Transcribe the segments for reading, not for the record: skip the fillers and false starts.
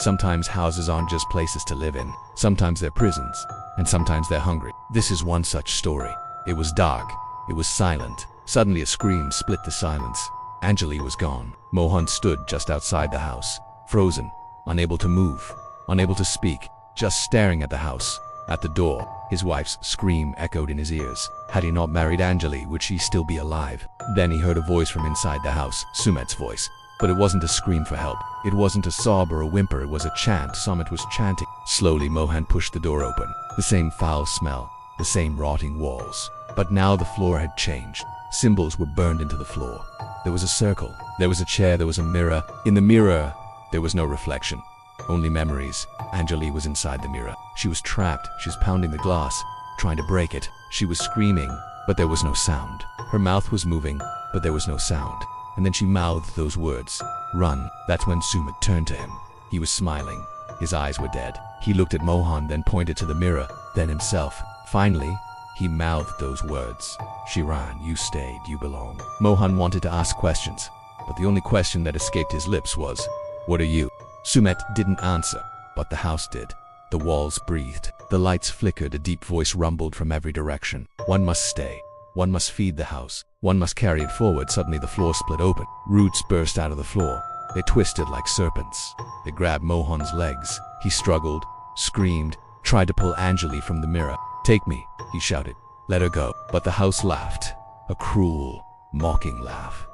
Sometimes houses aren't just places to live in. Sometimes they're prisons, and sometimes they're hungry. This is one such story. It was dark. It was silent. Suddenly a scream split the silence. Anjali was gone. Mohan stood just outside the house, frozen, unable to move, unable to speak, just staring at the house. At the door, his wife's scream echoed in his ears. Had he not married Anjali, would she still be alive? Then he heard a voice from inside the house, Sumit's voice. But it wasn't a scream for help. It wasn't a sob or a whimper, it was a chant. Sumit was chanting. Slowly, Mohan pushed the door open. The same foul smell, the same rotting walls. But now the floor had changed. Symbols were burned into the floor. There was a circle. There was a chair. There was a mirror. In the mirror, there was no reflection. Only memories. Anjali was inside the mirror. She was trapped. She was pounding the glass, trying to break it. She was screaming, but there was no sound. Her mouth was moving, but there was no sound. And then she mouthed those words, "Run." That's when Sumit turned to him. He was smiling. His eyes were dead. He looked at Mohan, then pointed to the mirror, then himself. Finally, he mouthed those words. "She ran, you stayed, you belong." Mohan wanted to ask questions, but the only question that escaped his lips was, "What are you?" Sumit didn't answer, but the house did. The walls breathed. The lights flickered. A deep voice rumbled from every direction. One must stay. One must feed the house. One must carry it forward. Suddenly the floor split open. Roots burst out of the floor. They twisted like serpents. They grabbed Mohan's legs. He struggled, screamed, tried to pull Anjali from the mirror. "Take me," he shouted. "Let her go." But the house laughed. A cruel, mocking laugh.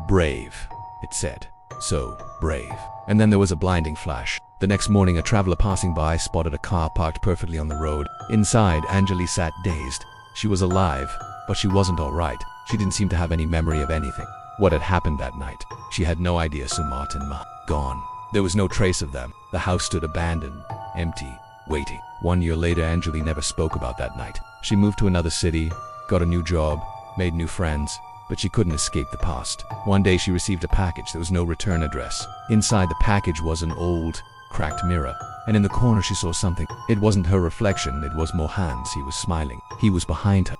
"Brave," it said. "So brave." And then there was a blinding flash. The next morning, a traveler passing by spotted a car parked perfectly on the road. Inside, Anjali sat dazed. She was alive, but she wasn't all right. She didn't seem to have any memory of anything. What had happened that night? She had no idea. Sumat and Ma, gone. There was no trace of them. The house stood abandoned, empty, waiting. 1 year later, Anjali never spoke about that night. She moved to another city, got a new job, made new friends, but she couldn't escape the past. One day she received a package. There was no return address. Inside the package was an old, cracked mirror, and in the corner she saw something. It wasn't her reflection, it was Mohan's. He was smiling. He was behind her.